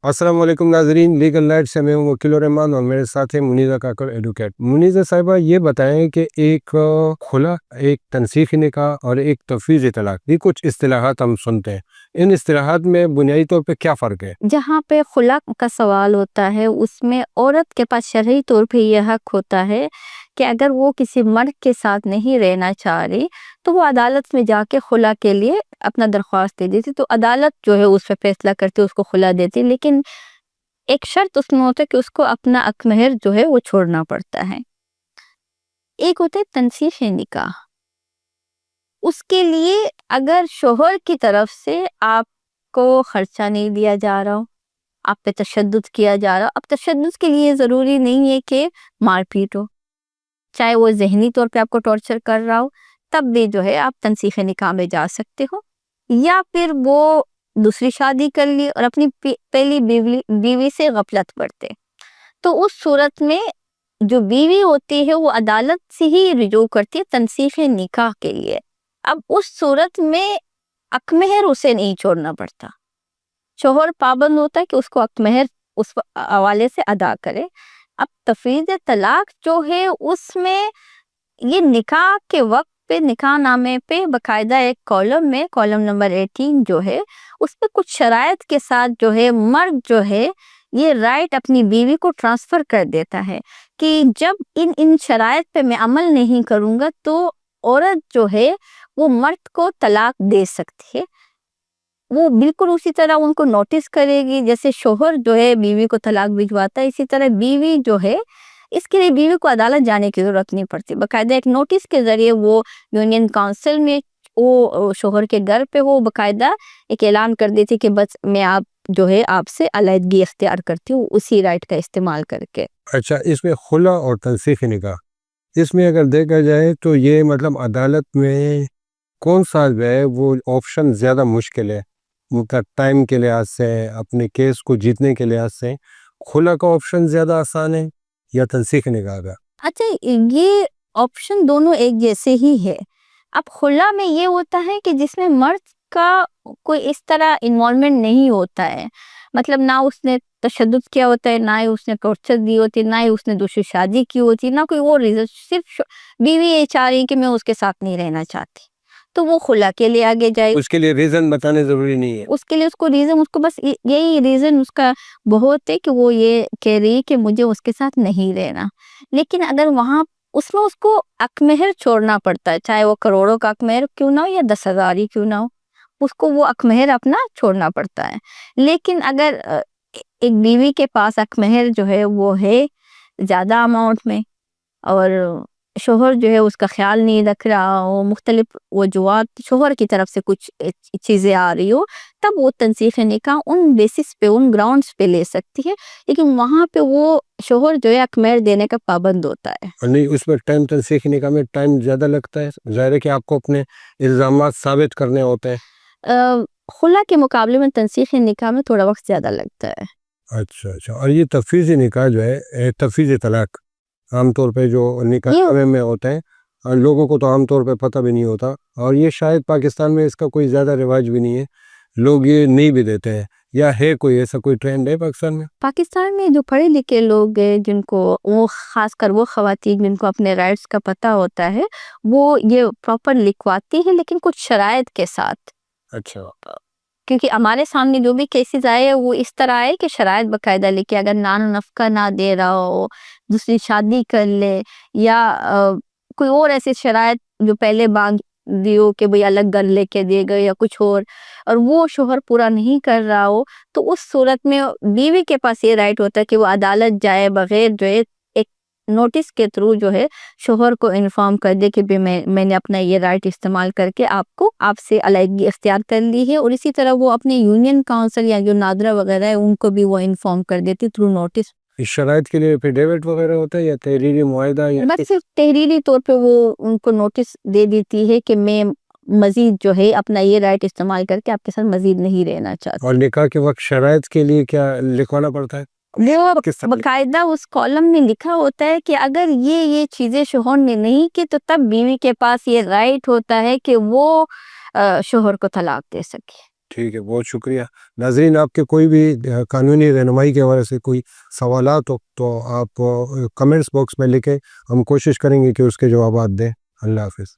السلام علیکم ناظرین، لیگل لائٹ سے میں ہوں وکیل الرحمان اور میرے ساتھ ہیں منیزہ کاکڑ ایڈوکیٹ۔ منیزہ صاحبہ یہ بتائیں کہ ایک خلا، ایک تنسیخی نکاح اور ایک تفویض طلاق، یہ کچھ اصطلاحات ہم سنتے ہیں، ان اصطلاحات میں بنیادی طور پہ کیا فرق ہے؟ جہاں پہ خلا کا سوال ہوتا ہے اس میں عورت کے پاس شرعی طور پہ یہ حق ہوتا ہے کہ اگر وہ کسی مرد کے ساتھ نہیں رہنا چاہ رہی تو وہ عدالت میں جا کے خلا کے لیے اپنا درخواست دے دیتی، تو عدالت جو ہے اس پہ فیصلہ کرتی، اس کو خلا دیتی، لیکن ایک شرط اس میں ہوتا ہے کہ اس کو اپنا حق مہر جو ہے وہ چھوڑنا پڑتا ہے۔ ایک ہوتا ہے تنسیخی نکاح، اس کے لیے اگر شوہر کی طرف سے آپ کو خرچہ نہیں دیا جا رہا ہو، آپ پہ تشدد کیا جا رہا، اب تشدد کے لیے ضروری نہیں ہے کہ مار پیٹ ہو، چاہے وہ ذہنی طور پہ آپ کو ٹارچر کر رہا ہو، تب بھی جو ہے آپ تنسیخ نکاح میں جا سکتے ہو، یا پھر وہ دوسری شادی کر لی اور اپنی پہلی بیوی سے غفلت برتے، تو اس صورت میں جو بیوی ہوتی ہے وہ عدالت سے ہی رجوع کرتی ہے تنسیخ نکاح کے لیے۔ اب اس صورت میں حق مہر اسے نہیں چھوڑنا پڑتا، شوہر پابند ہوتا ہے کہ اس کو حق مہر اس حوالے سے ادا کرے۔ اب تفویض طلاق جو ہے اس میں یہ نکاح کے وقت پہ نکاح نامے پہ باقاعدہ ایک کالم میں، کالم نمبر 18 جو ہے اس پہ کچھ شرائط کے ساتھ جو ہے مرد جو ہے یہ رائٹ اپنی بیوی کو ٹرانسفر کر دیتا ہے کہ جب ان شرائط پہ میں عمل نہیں کروں گا تو عورت جو ہے وہ مرد کو طلاق دے سکتی ہے۔ وہ بالکل اسی طرح ان کو نوٹس کرے گی جیسے شوہر جو ہے بیوی کو طلاق بھجواتا ہے، اسی طرح بیوی جو ہے اس کے لیے بیوی کو عدالت جانے کی ضرورت نہیں پڑتی، باقاعدہ ایک نوٹس کے ذریعے وہ یونین کونسل میں وہ شوہر کے گھر پہ وہ باقاعدہ ایک اعلان کر دیتی کہ بس میں آپ جو ہے آپ سے علیحدگی اختیار کرتی ہوں اسی رائٹ کا استعمال کر کے۔ اچھا، اس میں خلا اور تنسیخی نکاح، اس میں اگر دیکھا جائے تو یہ مطلب عدالت میں کون سا جو ہے وہ آپشن زیادہ مشکل ہے ان کا ٹائم کے لحاظ سے، اپنے کیس کو جیتنے کے لحاظ سے؟ خلا کا آپشن زیادہ آسان ہے یا تنسیخی نکاح کا؟ اچھا، یہ آپشن دونوں ایک جیسے ہی ہے۔ اب خلا میں یہ ہوتا ہے کہ جس میں مرد کا کوئی اس طرح انوالومنٹ نہیں ہوتا ہے، مطلب نہ اس نے تشدد کیا ہوتا ہے، نہ ہی اس نے ٹارچر دی ہوتی، نہ ہی اس نے دوسری شادی کی ہوتی، نہ کوئی اور ریزن، صرف بیوی یہ چاہ رہی کہ میں اس کے ساتھ نہیں رہنا چاہتی، تو وہ خلا کے لیے آگے جائے۔ اس کے لیے ریزن بتانے ضروری نہیں ہے، اس کے لیے اس کو ریزن، اس کو بس یہی ریزن اس کا بہت ہے کہ وہ یہ کہہ رہی ہے کہ مجھے اس کے ساتھ نہیں رہنا، لیکن اگر وہاں اس میں اس کو حق مہر چھوڑنا پڑتا ہے، چاہے وہ کروڑوں کا حق مہر کیوں نہ ہو یا 10,000 ہی کیوں نہ ہو، اس کو وہ حق مہر اپنا چھوڑنا پڑتا ہے۔ لیکن اگر ایک بیوی کے پاس حق مہر جو ہے وہ ہے زیادہ اماؤنٹ میں اور شوہر جو ہے اس کا خیال نہیں رکھ رہا ہو، مختلف وجوہات شوہر کی طرف سے کچھ چیزیں آ رہی ہو، تب وہ تنسیخ نکاح ان بیسس پہ، ان گراؤنڈز پہ لے سکتی ہے، لیکن وہاں پہ وہ شوہر جو ہے حق مہر دینے کا پابند ہوتا ہے۔ اور نہیں اس میں ٹائم، تنسیخی نکاح میں ٹائم زیادہ لگتا ہے، ظاہر ہے کہ آپ کو اپنے الزامات ثابت کرنے ہوتے ہیں۔ خلا کے مقابلے میں تنسیخ نکاح میں تھوڑا وقت زیادہ لگتا ہے۔ اچھا، اور یہ تفویضی نکاح جو ہے، تفویضی طلاق عام طور پہ جو نکاح نامے میں ہوتے ہیں اور لوگوں کو تو عام طور پہ پتہ بھی نہیں ہوتا، اور یہ شاید پاکستان میں اس کا کوئی زیادہ رواج بھی نہیں ہے، لوگ یہ نہیں بھی دیتے ہیں، یا ہے کوئی ایسا کوئی ٹرینڈ ہے پاکستان میں؟ پاکستان میں جو پڑھے لکھے لوگ ہیں جن کو وہ خاص کر وہ خواتین جن کو اپنے رائٹس کا پتہ ہوتا ہے وہ یہ پراپر لکھواتی ہیں، لیکن کچھ شرائط کے ساتھ۔ اچھا، کیونکہ ہمارے سامنے جو بھی کیسز آئے ہیں وہ اس طرح آئے کہ شرائط باقاعدہ لکھے، اگر نان نفقہ نہ دے رہا ہو، دوسری شادی کر لے، یا کوئی اور ایسی شرائط جو پہلے باندھ دیو کہ بھئی الگ گھر لے کے دے گئے یا کچھ اور وہ شوہر پورا نہیں کر رہا ہو، تو اس صورت میں بیوی کے پاس یہ رائٹ ہوتا ہے کہ وہ عدالت جائے بغیر جو ہے ایک نوٹس کے تھرو جو ہے شوہر کو انفارم کر دے کہ میں نے اپنا یہ رائٹ استعمال کر کے آپ سے علیحدگی اختیار کر لی ہے، اور اسی طرح وہ اپنے یونین کونسل یا جو نادرہ وغیرہ ہے ان کو بھی وہ انفارم کر دیتی تھرو نوٹس۔ اس شرائط کے لیے ایفیڈیوٹ وغیرہ ہوتا ہے یا تحریری معاہدہ؟ یا بس صرف تحریری طور پہ وہ ان کو نوٹس دے دیتی ہے کہ میں مزید جو ہے اپنا یہ رائٹ استعمال کر کے آپ کے ساتھ مزید نہیں رہنا چاہتا۔ اور نکاح کے وقت شرائط کے لیے کیا لکھوانا پڑتا ہے؟ وہ باقاعدہ اس کالم میں لکھا ہوتا ہے کہ اگر یہ چیزیں شوہر نے نہیں کی تو تب بیوی کے پاس یہ رائٹ ہوتا ہے کہ وہ شوہر کو طلاق دے سکے۔ ٹھیک ہے، بہت شکریہ ناظرین. آپ کے کوئی بھی قانونی رہنمائی کے حوالے سے کوئی سوالات ہو تو آپ کمنٹس باکس میں لکھیں، ہم کوشش کریں گے کہ اس کے جوابات دیں. اللہ حافظ.